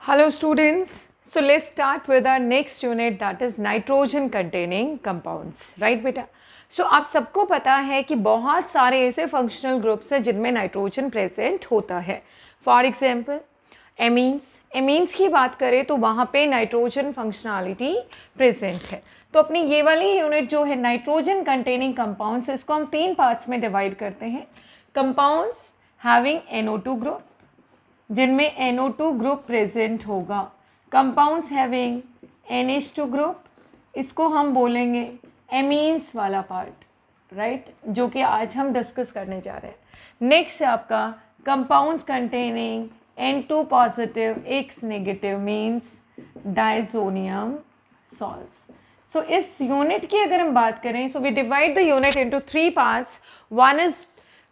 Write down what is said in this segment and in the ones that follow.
Hello students, so let's start with our next unit, that is nitrogen containing compounds, right बेटा? So आप सबको पता है कि बहुत सारे ऐसे functional groups हैं जिनमें नाइट्रोजन प्रेजेंट होता है. फॉर एग्जाम्पल एमीन्स की बात करें तो वहाँ पे नाइट्रोजन फंक्शनैलिटी प्रेजेंट है. तो अपनी ये वाली यूनिट जो है नाइट्रोजन कंटेनिंग कंपाउंड्स, इसको हम 3 पार्ट्स में डिवाइड करते हैं. कंपाउंड्स हैविंग NO2 ग्रुप, जिनमें NO2 ग्रुप प्रेजेंट होगा. कंपाउंड्स हैविंग NH2 ग्रुप, इसको हम बोलेंगे एमीन्स वाला पार्ट, राइट, जो कि आज हम डिस्कस करने जा रहे हैं. नेक्स्ट है आपका compounds containing N2 positive X negative means diazonium salts. So इस यूनिट की अगर हम बात करें, so we divide the unit into 3 parts. One is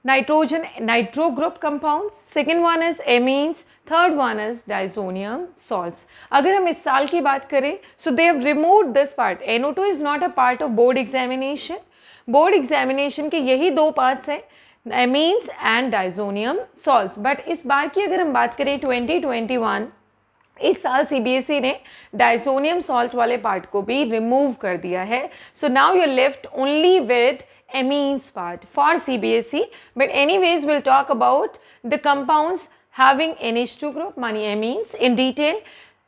nitrogen nitro group compounds, second one is amines, third one is diazonium salts. अगर हम इस साल की बात करें, so they have removed this part. NO2 is not a part of board examination. board examination के यही 2 parts हैं, amines and diazonium salts. but इस बार की अगर हम बात करें 2021, इस साल CBSE ने डाइजोनियम सॉल्ट वाले पार्ट को भी रिमूव कर दिया है. So now you are left only with amines part for CBSE, but anyways we'll talk about the compounds having NH2 group, mani amines in detail,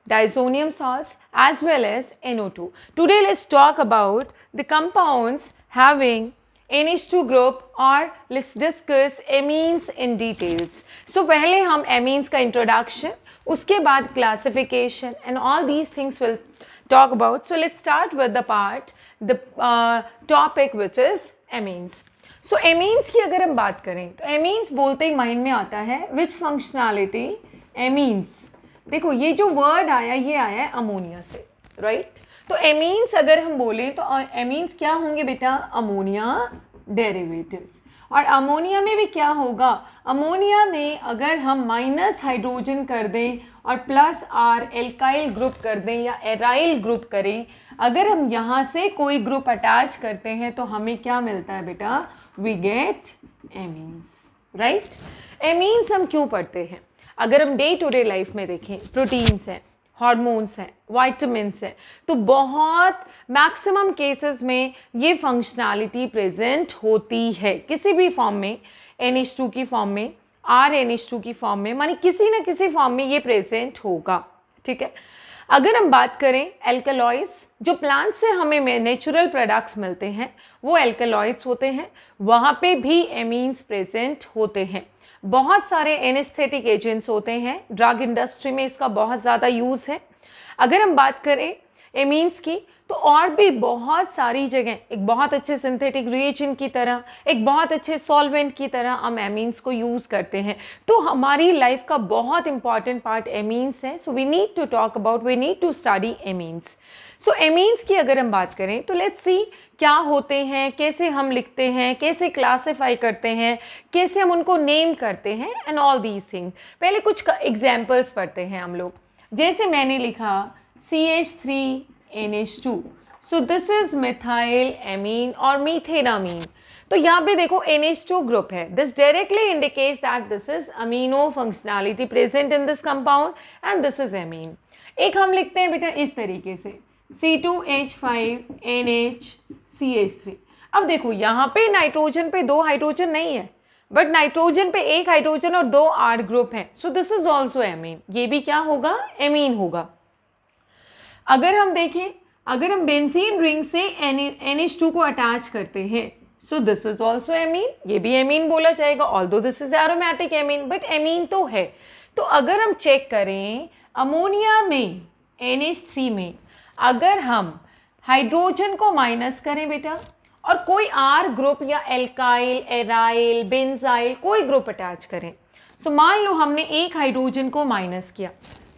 diazonium salts as well as NO2. Today let's talk about the compounds having NH2 group, or let's discuss amines in details. So पहले हम amines का introduction, उसके बाद classification and all these things we'll talk about. So let's start with the part, the topic which is amines. So amines की अगर हम बात करें तो amines बोलते ही माइंड में आता है which functionality amines. देखो ये जो वर्ड आया, ये आया है अमोनिया से, राइट. तो amines अगर हम बोलें तो amines क्या होंगे बेटा? Ammonia derivatives. और अमोनिया में भी क्या होगा? अमोनिया में अगर हम माइनस हाइड्रोजन कर दें और प्लस R एल्काइल ग्रुप कर दें या एराइल ग्रुप करें, अगर हम यहाँ से कोई ग्रुप अटैच करते हैं तो हमें क्या मिलता है बेटा? We get amines, right. Amines हम क्यों पढ़ते हैं? अगर हम डे टू डे लाइफ में देखें, प्रोटीन्स हैं, हार्मोन्स हैं, वाइटामिन्स हैं, तो बहुत मैक्सिमम केसेस में ये फंक्शनैलिटी प्रेजेंट होती है किसी भी फॉर्म में, NH2 की फॉर्म में, RNH2 की फॉर्म में, मानी किसी न किसी फॉर्म में ये प्रेजेंट होगा, ठीक है. अगर हम बात करें एल्कलॉइड्स, जो प्लांट से हमें नेचुरल प्रोडक्ट्स मिलते हैं वो एल्कलॉइड्स होते हैं, वहाँ पे भी एमीन्स प्रेजेंट होते हैं. बहुत सारे एनेस्थेटिक एजेंट्स होते हैं, ड्रग इंडस्ट्री में इसका बहुत ज़्यादा यूज़ है. अगर हम बात करें एमीन्स की तो और भी बहुत सारी जगह एक बहुत अच्छे सिंथेटिक रिएजेंट की तरह, एक बहुत अच्छे सॉल्वेंट की तरह हम एमीन्स को यूज़ करते हैं. तो हमारी लाइफ का बहुत इंपॉर्टेंट पार्ट एमीन्स है. So we need to talk about, we need to study amines. So amines की अगर हम बात करें तो लेट्स सी क्या होते हैं, कैसे हम लिखते हैं, कैसे क्लासिफाई करते हैं, कैसे हम उनको नेम करते हैं एंड ऑल दीज थिंग्स. पहले कुछ एग्जाम्पल्स पढ़ते हैं हम लोग. जैसे मैंने लिखा CH3NH2, so this is methyl amine और मीथेनामीन. तो यहाँ पे देखो NH2 ग्रुप है. This directly indicates that this is amino functionality present in this compound and this is amine. एक हम लिखते हैं बेटा इस तरीके से C2H5NHCH3. अब देखो यहाँ पे नाइट्रोजन पे 2 हाइड्रोजन नहीं है, बट नाइट्रोजन पे 1 हाइड्रोजन और 2 R ग्रुप हैं. सो दिस इज ऑल्सो एमीन. ये भी क्या होगा? एमीन होगा. अगर हम देखें, अगर हम बेंजीन रिंग से NH2 को अटैच करते हैं, सो दिस इज ऑल्सो एमीन. ये भी एमीन बोला जाएगा, although this is aromatic amine, but amine तो है. तो अगर हम चेक करें अमोनिया में NH3 में अगर हम हाइड्रोजन को माइनस करें बेटा और कोई R ग्रुप या एल्काइल, एराइल, बेंजाइल कोई ग्रुप अटैच करें, सो मान लो हमने 1 हाइड्रोजन को माइनस किया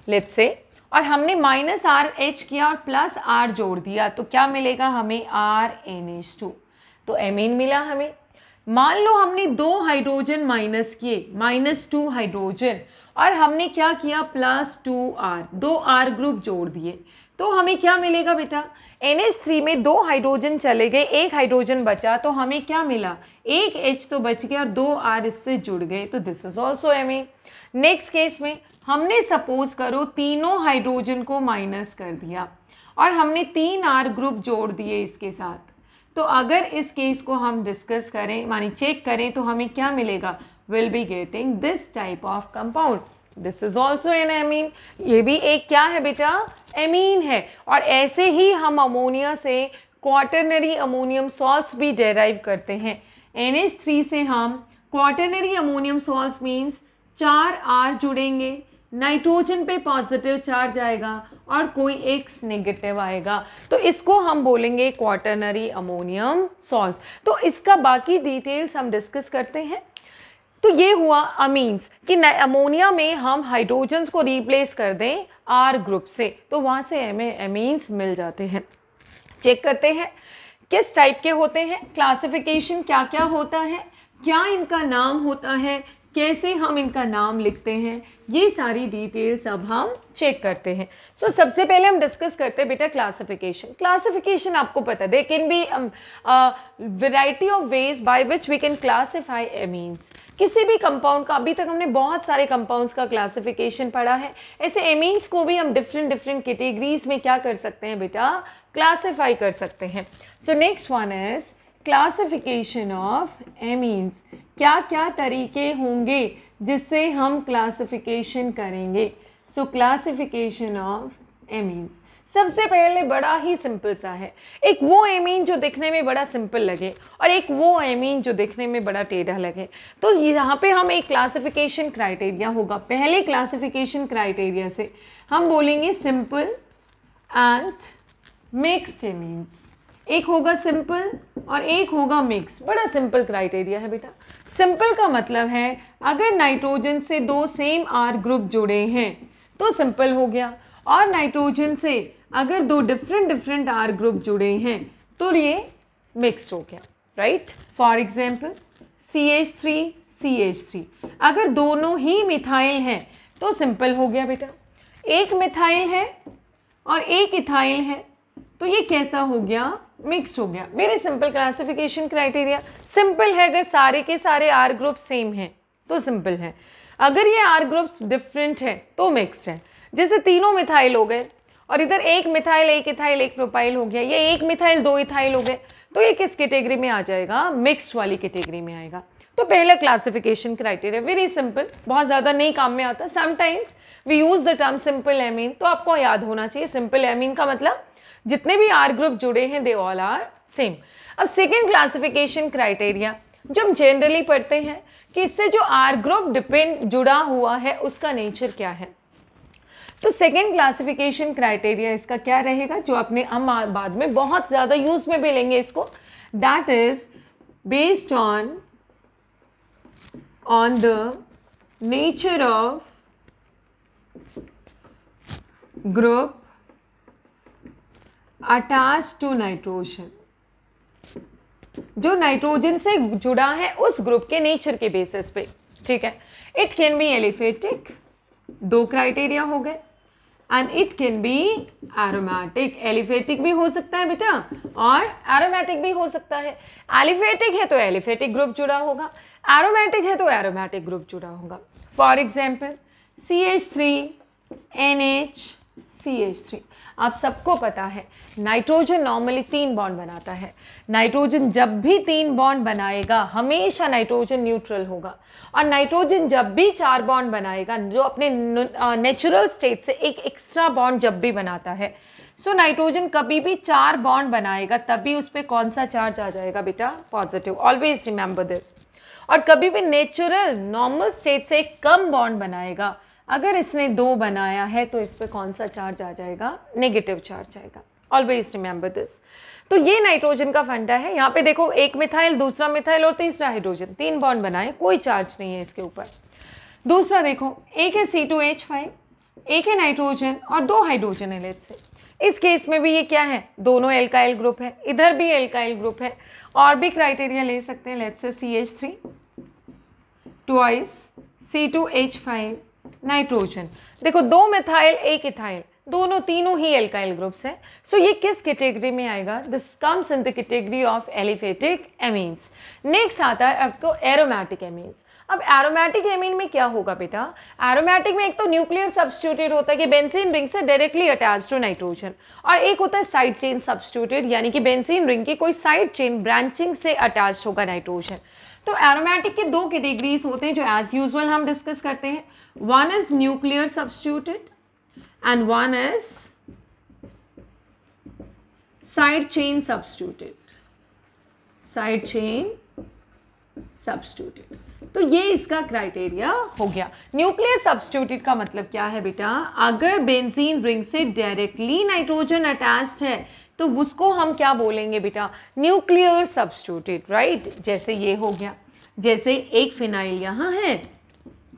लेट्स से, और हमने -RH किया और प्लस R जोड़ दिया, तो क्या मिलेगा हमें? RNH2. तो एमीन मिला हमें. मान लो हमने 2 हाइड्रोजन माइनस किए, -2 हाइड्रोजन, और हमने क्या किया? +2R, 2 R ग्रुप जोड़ दिए, तो हमें क्या मिलेगा बेटा? NH3 में 2 हाइड्रोजन चले गए, 1 हाइड्रोजन बचा, तो हमें क्या मिला? 1 H तो बच गया और 2 R इससे जुड़ गए, तो this is also amine. Next case में हमने सपोज करो तीनों हाइड्रोजन को माइनस कर दिया और हमने 3 R ग्रुप जोड़ दिए इसके साथ, तो अगर इस केस को हम डिस्कस करें मानी चेक करें तो हमें क्या मिलेगा, will be getting this type of compound, this is also an amine, ये भी एक क्या है बेटा, एमीन है। और ऐसे ही हम अमोनिया से क्वाटरनरी अमोनियम सॉल्ट्स भी डेराइव करते हैं। NH3 से हम quaternary ammonium salts means 4 R जुड़ेंगे, नाइट्रोजन पे पॉजिटिव चार्ज आएगा और कोई X नेगेटिव आएगा, तो इसको हम बोलेंगे क्वाटरनरी अमोनियम सॉल्ट्स। तो इसका बाकी डिटेल्स हम डिस्कस करते हैं। तो ये हुआ अमीन्स कि अमोनिया में हम हाइड्रोजन्स को रिप्लेस कर दें R ग्रुप से, तो वहाँ से हमें अमीन्स मिल जाते हैं। चेक करते हैं किस टाइप के होते हैं, क्लासिफिकेशन क्या क्या होता है, क्या इनका नाम होता है, कैसे हम इनका नाम लिखते हैं, ये सारी डिटेल्स अब हम चेक करते हैं। सो सबसे पहले हम डिस्कस करते हैं बेटा क्लासिफिकेशन। क्लासिफिकेशन आपको पता है, they can be variety of ways by which we can classify amines. किसी भी कंपाउंड का, अभी तक हमने बहुत सारे कंपाउंड्स का क्लासिफिकेशन पढ़ा है, ऐसे एमीन्स को भी हम डिफरेंट कैटेगरीज में क्या कर सकते हैं बेटा, क्लासिफाई कर सकते हैं। सो next one is classification of amines. क्या क्या तरीके होंगे जिससे हम क्लासिफिकेशन करेंगे। सो क्लासिफिकेशन ऑफ एमीन्स, सबसे पहले बड़ा ही सिंपल सा है, एक वो एमीन जो दिखने में बड़ा सिंपल लगे और एक वो एमीन जो दिखने में बड़ा टेढ़ा लगे। तो यहाँ पे हम एक क्लासिफिकेशन क्राइटेरिया होगा, पहले क्लासिफिकेशन क्राइटेरिया से हम बोलेंगे सिंपल एंड मिक्स्ड एमीन्स। एक होगा सिंपल और एक होगा मिक्स, बड़ा सिंपल क्राइटेरिया है बेटा। सिंपल का मतलब है अगर नाइट्रोजन से 2 सेम R ग्रुप जुड़े हैं तो सिंपल हो गया, और नाइट्रोजन से अगर 2 डिफरेंट R ग्रुप जुड़े हैं तो ये मिक्स हो गया, राइट। फॉर एग्जाम्पल CH3 अगर दोनों ही मिथाइल हैं तो सिंपल हो गया बेटा। एक मिथाइल है और एक इथाइल है तो ये कैसा हो गया, मिक्स हो गया। मेरे सिंपल क्लासिफिकेशन क्राइटेरिया सिंपल है, अगर सारे के सारे R ग्रुप सेम हैं तो सिंपल है, अगर ये R ग्रुप्स डिफरेंट है तो मिक्स्ड है। जैसे तीनों मिथाइल हो गए और इधर एक मिथाइल एक इथाइल एक प्रोपाइल हो गया, ये एक मिथाइल 2 इथाइल हो गए, तो ये किस कैटेगरी में आ जाएगा, मिक्स्ड वाली कैटेगरी में आएगा। तो पहला क्लासिफिकेशन क्राइटेरिया वेरी सिंपल, बहुत ज़्यादा नहीं काम में आता। Sometimes we use the term simple amine, तो आपको याद होना चाहिए सिंपल एमीन का मतलब जितने भी R ग्रुप जुड़े हैं दे ऑल आर सेम। अब सेकेंड क्लासिफिकेशन क्राइटेरिया जो हम जनरली पढ़ते हैं कि इससे जो R ग्रुप जुड़ा हुआ है उसका नेचर क्या है। तो सेकेंड क्लासिफिकेशन क्राइटेरिया इसका क्या रहेगा, जो हम बाद में बहुत ज़्यादा यूज में भी लेंगे इसको, that is based on the nature of group attach to nitrogen. जो नाइट्रोजन से जुड़ा है उस ग्रुप के नेचर के बेसिस पे, ठीक है। It can be aliphatic, 2 criteria हो गए, and it can be aromatic. Aliphatic भी हो सकता है बेटा और एरोमेटिक भी हो सकता है। एलिफेटिक है तो एलिफेटिक ग्रुप जुड़ा होगा, एरोमेटिक है तो एरोमेटिक ग्रुप जुड़ा होगा। For example CH3 NH CH3, आप सबको पता है नाइट्रोजन नॉर्मली 3 बॉन्ड बनाता है। नाइट्रोजन जब भी 3 बॉन्ड बनाएगा हमेशा नाइट्रोजन न्यूट्रल होगा, और नाइट्रोजन जब भी 4 बॉन्ड बनाएगा, जो अपने नेचुरल स्टेट से एक एक्स्ट्रा बॉन्ड जब भी बनाता है, सो नाइट्रोजन कभी भी 4 बॉन्ड बनाएगा तभी उस पर कौन सा चार्ज आ जाएगा बेटा, पॉजिटिव। Always remember this. और कभी भी नेचुरल नॉर्मल स्टेट से एक कम बॉन्ड बनाएगा, अगर इसने 2 बनाया है तो इस पर कौन सा चार्ज आ जाएगा, नेगेटिव चार्ज आएगा। Always remember this. तो ये नाइट्रोजन का फंडा है। यहाँ पे देखो एक मिथाइल, दूसरा मिथाइल और तीसरा हाइड्रोजन, 3 बॉन्ड बनाए, कोई चार्ज नहीं है इसके ऊपर। दूसरा देखो, एक है C2H5, एक है नाइट्रोजन और 2 हाइड्रोजन है लेट्स से। इस केस में भी ये क्या है, दोनों एल्काइल ग्रुप है, इधर भी एल्काइल ग्रुप है। और भी क्राइटेरिया ले सकते हैं, let's say CH3 twice C2H5 nitrogen. देखो 2 मिथाइल एक इथाइल, दोनों तीनों ही एल्काइल ग्रुप्स हैं। सो ये किस कैटेगरी में आएगा? This comes in the category of aliphatic amines. Next आता है आपको एरोमेटिक एमीन्स। अब एरोमेटिक एमीन में क्या होगा बेटा? एरोमेटिक में एक तो न्यूक्लियर सब्स्टिट्यूटेड होता है कि बेंजीन रिंग से डायरेक्टली अटैच टू नाइट्रोजन, और एक होता है साइड चेन सब्स्टिट्यूटेड, यानी कि बेंजीन रिंग की कोई साइड चेन ब्रांचिंग से अटैच होगा नाइट्रोजन। तो एरोमेटिक के दो कैटेगरीज होते हैं जो एज यूजुअल हम डिस्कस करते हैं। One is nuclear substituted and one is side chain substituted, side chain substituted। तो ये इसका क्राइटेरिया हो गया। न्यूक्लियर सब्स्टिट्यूटेड का मतलब क्या है बेटा? अगर बेंजीन रिंग से डायरेक्टली नाइट्रोजन अटैच्ड है तो उसको हम क्या बोलेंगे बेटा? Nuclear substituted, right. जैसे ये हो गया, जैसे एक फिनाइल यहाँ है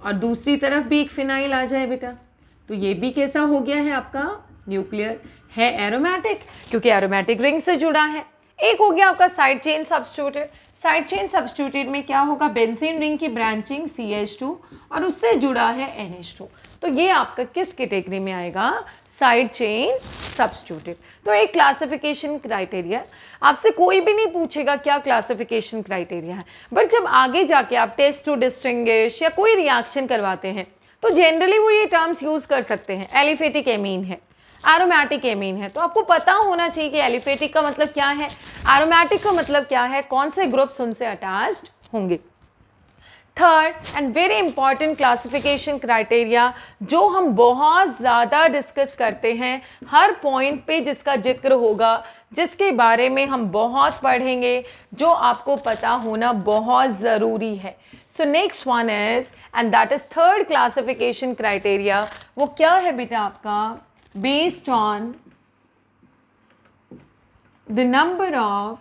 और दूसरी तरफ भी एक फिनाइल आ जाए बेटा, तो ये भी कैसा हो गया है आपका? न्यूक्लियर है, एरोमेटिक, क्योंकि एरोमेटिक रिंग से जुड़ा है। एक हो गया आपका side chain substituted. Side chain substituted में क्या होगा? बेंजीन रिंग की ब्रांचिंग CH2 और उससे जुड़ा है NH2। तो ये आपका किस कैटेगरी में आएगा? Side chain substituted. तो एक क्लासिफिकेशन क्राइटेरिया, आपसे कोई भी नहीं पूछेगा क्या क्लासिफिकेशन क्राइटेरिया है, बट जब आगे जाके आप टेस्ट टू डिस्टिंग्विश या कोई रिएक्शन करवाते हैं तो जनरली वो ये टर्म्स यूज़ कर सकते हैं। एलिफेटिक एमीन है, एरोमेटिक एमीन है, तो आपको पता होना चाहिए कि एलिफेटिक का मतलब क्या है, एरोमेटिक का मतलब क्या है, कौन से ग्रुप्स उनसे अटैच्ड होंगे। Third and very important classification criteria जो हम बहुत ज़्यादा डिस्कस करते हैं, हर पॉइंट पे जिसका जिक्र होगा, जिसके बारे में हम बहुत पढ़ेंगे, जो आपको पता होना बहुत ज़रूरी है। So next one is, and that is third classification criteria. वो क्या है बेटा आपका? Based on the number of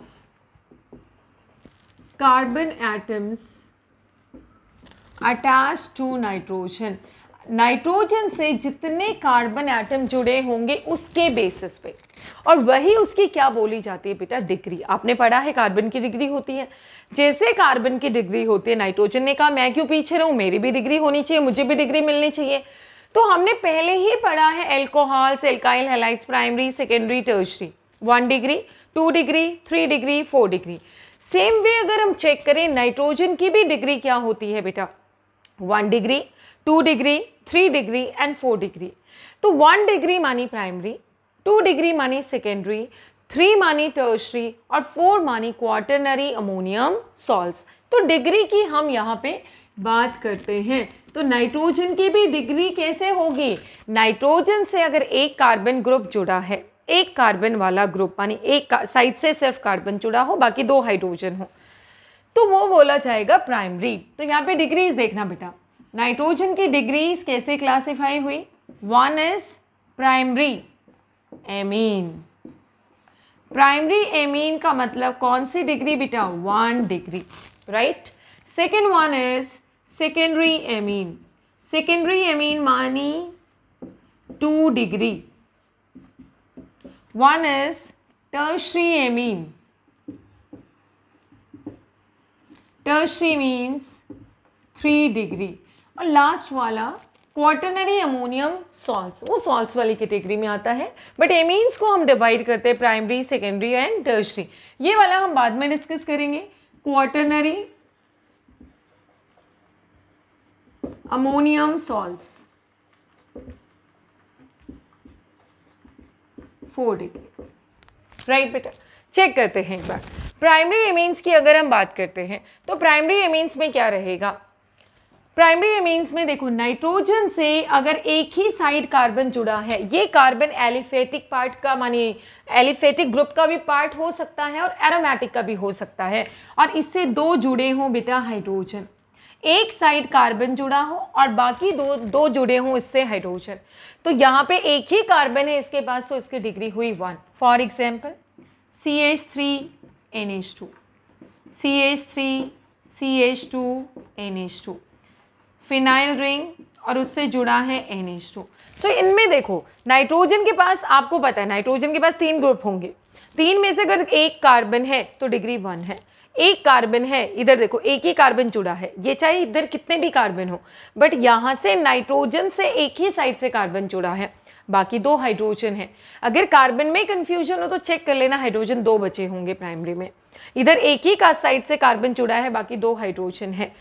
carbon atoms attach to nitrogen. Nitrogen से जितने कार्बन एटम जुड़े होंगे उसके बेसिस पे, और वही उसकी क्या बोली जाती है बेटा? डिग्री। आपने पढ़ा है कार्बन की डिग्री होती है, जैसे कार्बन की डिग्री होती है, नाइट्रोजन ने कहा मैं क्यों पीछे रहूं, मेरी भी डिग्री होनी चाहिए, मुझे भी डिग्री मिलनी चाहिए। तो हमने पहले ही पढ़ा है alcohols, alkyl halides, primary, secondary, tertiary, 1 degree, 2 degree, 3 degree, 4 degree. Same way अगर हम चेक करें नाइट्रोजन की भी डिग्री क्या होती है बेटा? 1 degree, 2 degree, 3 degree and 4 degree. तो 1 डिग्री मानी प्राइमरी, 2 डिग्री मानी सेकेंडरी, 3 मानी टर्शरी और 4 मानी क्वाटरनरी अमोनियम सॉल्ट्स। तो डिग्री की हम यहाँ पे बात करते हैं। तो नाइट्रोजन की भी डिग्री कैसे होगी? नाइट्रोजन से अगर एक कार्बन ग्रुप जुड़ा है, एक कार्बन वाला ग्रुप मानी एक साइड से सिर्फ कार्बन जुड़ा हो, बाकी 2 हाइड्रोजन हो, तो वो बोला जाएगा प्राइमरी। तो यहाँ पे डिग्रीज देखना बेटा, नाइट्रोजन की डिग्रीज कैसे क्लासिफाई हुई? 1 is primary amine. Primary amine का मतलब कौन सी डिग्री बेटा? 1 degree, right. Second one is secondary amine. Secondary amine मानी 2 degree. 1 is tertiary amine. Tertiary means 3 degree. और लास्ट वाला क्वाटरनरी अमोनियम सॉल्ट्स, वो सॉल्ट्स वाली कैटेगरी में आता है, बट एमीन्स को हम डिवाइड करते हैं प्राइमरी, सेकेंडरी एंड टर्शरी। ये वाला हम बाद में डिस्कस करेंगे। Quaternary ammonium salts 4 degree, right बेटा। चेक करते हैं एक बार प्राइमरी एमीन्स की अगर हम बात करते हैं तो प्राइमरी एमीन्स में क्या रहेगा? प्राइमरी एमीन्स में देखो, नाइट्रोजन से अगर एक ही साइड कार्बन जुड़ा है, ये कार्बन एलिफेटिक पार्ट का मानी एलिफेटिक ग्रुप का भी पार्ट हो सकता है और एरोमेटिक का भी हो सकता है, और इससे 2 जुड़े हों बेटा हाइड्रोजन, एक साइड कार्बन जुड़ा हो और बाकी दो जुड़े हों इससे हाइड्रोजन। तो यहाँ पे एक ही कार्बन है इसके पास, तो इसकी डिग्री हुई 1। For example CH3NH2, CH3CH2NH2, phenyl ring और उससे जुड़ा है NH2। सो इनमें देखो नाइट्रोजन के पास, आपको पता है नाइट्रोजन के पास 3 ग्रुप होंगे, 3 में से अगर एक कार्बन है तो डिग्री 1 है। एक कार्बन है, इधर देखो एक ही कार्बन जुड़ा है, ये चाहे इधर कितने भी कार्बन हो, बट यहाँ से नाइट्रोजन से एक ही साइड से कार्बन जुड़ा है। बाकी 2 हाइड्रोजन है। अगर कार्बन में कंफ्यूजन हो तो चेक कर लेना, हाइड्रोजन 2 बचे होंगे प्राइमरी में। इधर एक ही का साइड से कार्बन जुड़ा है, बाकी 2 हाइड्रोजन है।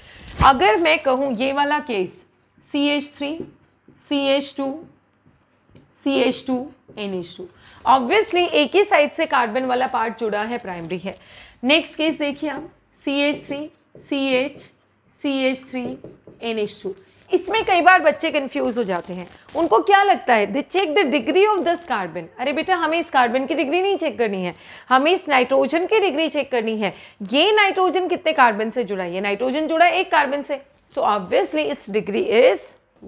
अगर मैं कहूँ ये वाला case CH3 CH2 CH2 NH2, obviously एक ही साइड से कार्बन वाला पार्ट जुड़ा है, प्राइमरी है। नेक्स्ट केस देखिए आप, CH3 CH CH3 NH2। इसमें कई बार बच्चे कंफ्यूज हो जाते हैं, उनको क्या लगता है, they check the degree of this carbon. अरे बेटा हमें इस कार्बन की डिग्री नहीं चेक करनी है, हमें इस नाइट्रोजन की डिग्री चेक करनी है। ये नाइट्रोजन कितने कार्बन से जुड़ा है, ये नाइट्रोजन जुड़ा है 1 कार्बन से, so obviously its degree is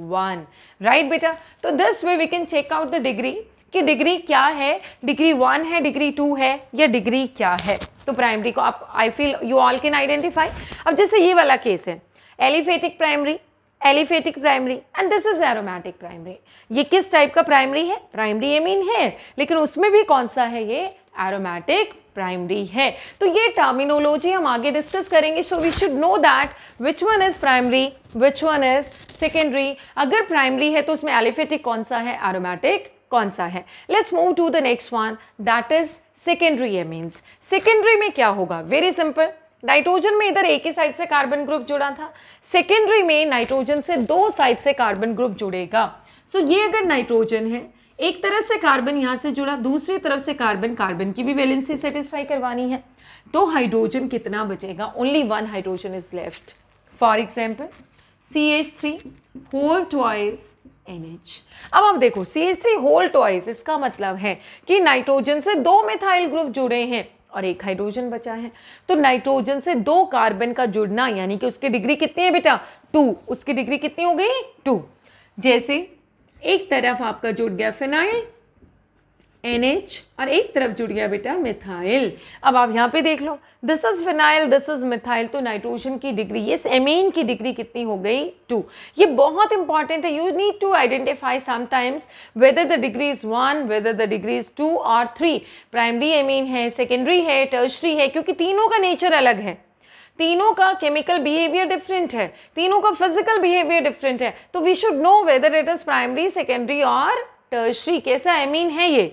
1, right बेटा। तो this way we can check out the degree, कि डिग्री क्या है, डिग्री 1 है, डिग्री 2 है, या डिग्री क्या है। तो प्राइमरी को आप, I feel you all can identify. अब जैसे ये वाला केस है, aliphatic primary and this is aromatic primary. ये किस टाइप का प्राइमरी है, प्राइमरी एमीन है, लेकिन उसमें भी कौन सा है, ये एरोमेटिक प्राइमरी है। तो ये टर्मिनोलॉजी हम आगे डिस्कस करेंगे। So we should know that which one is primary, which one is secondary. अगर प्राइमरी है तो उसमें एलिफेटिक कौन सा है, एरोमेटिक कौन सा है। Let's move to the next one, that is secondary amines. Secondary में क्या होगा, वेरी सिंपल, नाइट्रोजन में इधर एक ही साइड से कार्बन ग्रुप जुड़ा था, सेकेंडरी में नाइट्रोजन से 2 साइड से कार्बन ग्रुप जुड़ेगा। सो ये अगर नाइट्रोजन है, एक तरफ से कार्बन यहाँ से जुड़ा, दूसरी तरफ से कार्बन की भी वैलेंसी सेटिस्फाई करवानी है, तो हाइड्रोजन कितना बचेगा, only 1 hydrogen is left. For example CH3 whole twice NH। अब आप देखो CH3 होल ट्वाइस, इसका मतलब है कि नाइट्रोजन से 2 मिथाइल ग्रुप जुड़े हैं और 1 हाइड्रोजन बचा है। तो नाइट्रोजन से 2 कार्बन का जुड़ना, यानी कि उसकी डिग्री कितनी है बेटा, 2। उसकी डिग्री कितनी हो गई, 2। जैसे एक तरफ आपका जुड़ गया फिनाइल NH और एक तरफ जुड़ गया बेटा मिथाइल। अब आप यहाँ पे देख लो, this is phenyl, this is methyl, तो नाइट्रोजन की डिग्री, ये एमीन की डिग्री कितनी हो गई, 2। ये बहुत इंपॉर्टेंट है, you need to identify sometimes whether the degree is 1, whether the degree is 2 और 3। प्राइमरी एमीन है, सेकेंडरी है, टर्शरी है, क्योंकि तीनों का नेचर अलग है, तीनों का केमिकल बिहेवियर डिफरेंट है, तीनों का फिजिकल बिहेवियर डिफरेंट है। तो we should know whether it is primary, secondary और टर्शरी, कैसा एमीन है ये।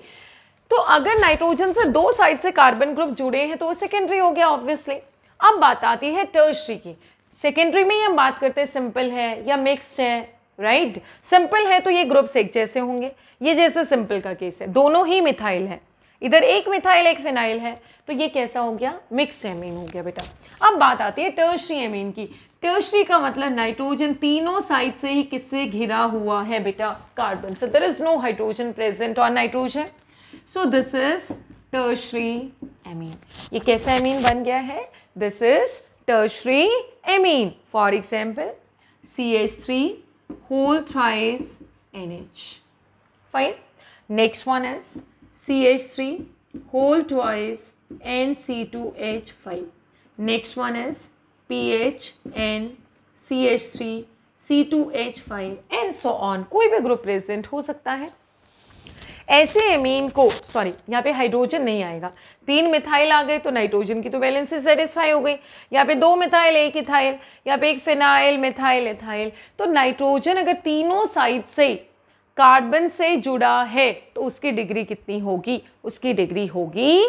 तो अगर नाइट्रोजन से 2 साइड से कार्बन ग्रुप जुड़े हैं तो वो सेकेंडरी हो गया ऑब्वियसली। अब बात आती है टर्शरी की। सेकेंडरी में ही हम बात करते हैं सिंपल है या मिक्स्ड है, राइट। सिंपल है तो ये ग्रुप्स एक जैसे होंगे, ये जैसे सिंपल का केस है, दोनों ही मिथाइल है, इधर एक मिथाइल एक फिनाइल है, तो ये कैसा हो गया, मिक्स्ड एमीन हो गया बेटा। अब बात आती है टर्शरी एमीन की। टर्शरी का मतलब नाइट्रोजन तीनों साइड से ही किससे घिरा हुआ है बेटा, कार्बन से। There is no hydrogen present on nitrogen, so this is tertiary amine. ये कैसा एमीन बन गया है, this is tertiary amine. For example CH3 whole thrice NH. Fine. Next one is CH3 whole twice NC2H5. Next one is PHN CH3 C2H5 and so on. कोई भी group present हो सकता है। ऐसे एमीन को, सॉरी यहाँ पे hydrogen नहीं आएगा, 3 मिथाइल आ गए तो नाइट्रोजन की तो वैलेंसी सेटिस्फाई हो गई। यहाँ पे 2 मिथाइल 1 इथाइल, यहाँ पे 1 फिनाइल मिथाइल इथाइल, तो नाइट्रोजन अगर तीनों साइड से कार्बन से जुड़ा है तो उसकी डिग्री कितनी होगी, उसकी डिग्री होगी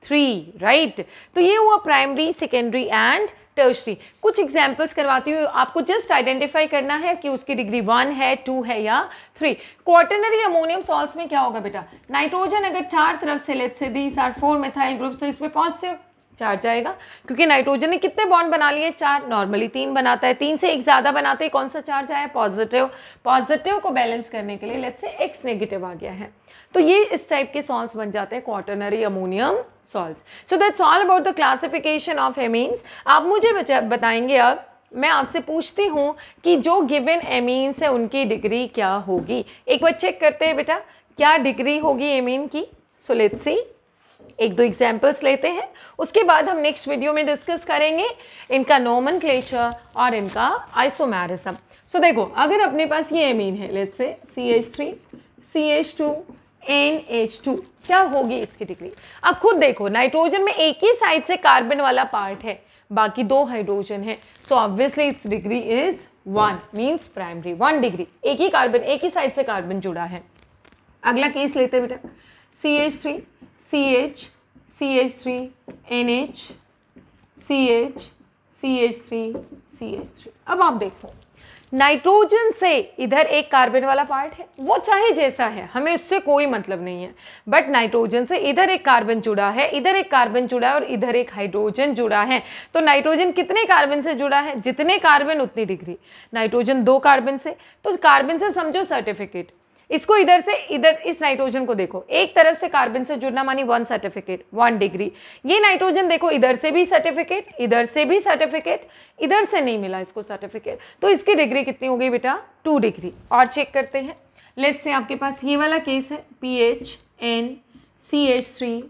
3, राइट। तो ये हुआ प्राइमरी, सेकेंडरी एंड टर्शरी। कुछ एग्जाम्पल्स करवाती हूँ, आपको जस्ट आइडेंटिफाई करना है कि उसकी डिग्री 1 है, 2 है या 3। क्वाटरनरी अमोनियम सॉल्ट्स में क्या होगा बेटा, नाइट्रोजन अगर 4 तरफ से, let's say these are 4 methyl groups, तो इसमें पॉजिटिव चार्ज आएगा, क्योंकि नाइट्रोजन ने कितने बॉन्ड बना लिए, 4। नॉर्मली 3 बनाता है, 3 से एक ज़्यादा बनाते हैं, कौन सा चार्ज आया, पॉजिटिव। पॉजिटिव को बैलेंस करने के लिए लेट्स से X नेगेटिव आ गया है, तो ये इस टाइप के सॉल्ट्स बन जाते हैं quaternary ammonium salts. So that's all about the classification of amines. आप मुझे बताएंगे, अब मैं आपसे पूछती हूँ कि जो गिवन एमीन्स है उनकी डिग्री क्या होगी। एक बार चेक करते हैं बेटा क्या डिग्री होगी एमीन की। सो लेट्स सी, 1-2 एग्जाम्पल्स लेते हैं, उसके बाद हम नेक्स्ट वीडियो में डिस्कस करेंगे इनका नोमेनक्लेचर और इनका आइसोमेरिज्म। सो देखो, अगर अपने पास ये एमीन है, let's say CH3 CH2 NH2, क्या होगी इसकी डिग्री। अब खुद देखो, नाइट्रोजन में एक ही साइड से कार्बन वाला पार्ट है, बाकी 2 हाइड्रोजन है, सो obviously its degree is 1, means primary 1 degree. एक ही कार्बन, एक ही साइड से कार्बन जुड़ा है। अगला केस लेते हैं बेटा, CH3 CH CH3 NH CH CH3 CH3। अब आप देखो, नाइट्रोजन से इधर एक कार्बन वाला पार्ट है, वो चाहे जैसा है, हमें उससे कोई मतलब नहीं है, बट नाइट्रोजन से इधर एक कार्बन जुड़ा है, इधर एक कार्बन जुड़ा है और इधर एक हाइड्रोजन जुड़ा है। तो नाइट्रोजन कितने कार्बन से जुड़ा है? जितने कार्बन उतनी डिग्री। नाइट्रोजन 2 कार्बन से, तो कार्बन से समझो सर्टिफिकेट। इसको इधर से इधर, इस नाइट्रोजन को देखो, एक तरफ से कार्बन से जुड़ना मानी 1 सर्टिफिकेट, 1 डिग्री। ये नाइट्रोजन देखो, इधर से भी सर्टिफिकेट, इधर से भी सर्टिफिकेट, इधर से नहीं मिला इसको सर्टिफिकेट, तो इसकी डिग्री कितनी हो गई बेटा? 2 डिग्री। और चेक करते हैं, लेट्स से आपके पास ये वाला केस है, PHNCH3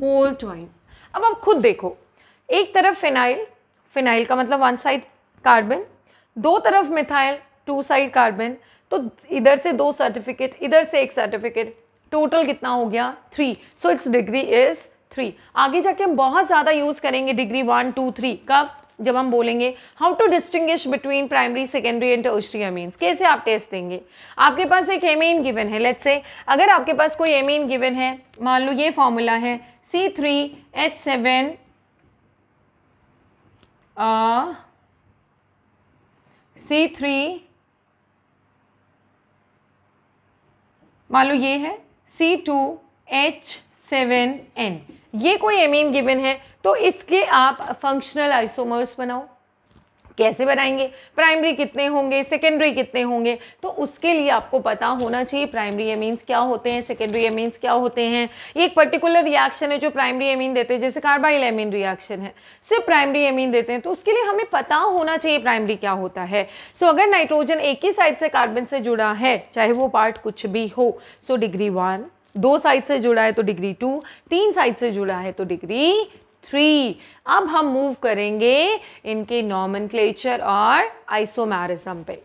होल ट्वाइस। अब आप खुद देखो, एक तरफ फिनाइल, फिनाइल का मतलब 1 साइड कार्बन, दो तरफ मिथाइल 2 साइड कार्बन, तो इधर से 2 सर्टिफिकेट, इधर से 1 सर्टिफिकेट, टोटल कितना हो गया? 3। So it's degree is 3। आगे जाके हम बहुत ज़्यादा यूज़ करेंगे डिग्री 1 2 3। कब? जब हम बोलेंगे how to distinguish between primary secondary and tertiary amines. कैसे आप टेस्ट देंगे? आपके पास एक एमीन गिवन है, लेट्स से अगर आपके पास कोई एमीन गिवन है, मान लो ये फॉर्मूला है C3H7 C3, मान लो ये है C2H7N, ये कोई एमीन गिवन है, तो इसके आप फंक्शनल आइसोमर्स बनाओ। कैसे बनाएंगे? प्राइमरी कितने होंगे, सेकेंडरी कितने होंगे, तो उसके लिए आपको पता होना चाहिए प्राइमरी एमीन्स क्या होते हैं, सेकेंडरी एमीन्स क्या होते हैं। ये एक पर्टिकुलर रिएक्शन है जो प्राइमरी एमीन देते हैं, जैसे कार्बाइल एमीन रिएक्शन है, सिर्फ प्राइमरी एमीन देते हैं, तो उसके लिए हमें पता होना चाहिए प्राइमरी क्या होता है। सो अगर नाइट्रोजन एक ही साइड से कार्बन से जुड़ा है, चाहे वो पार्ट कुछ भी हो, सो डिग्री 1, 2 साइड से जुड़ा है तो डिग्री 2, 3 साइड से जुड़ा है तो डिग्री 3। अब हम मूव करेंगे इनके नॉमेनक्लेचर और आइसोमेरिज्म पे।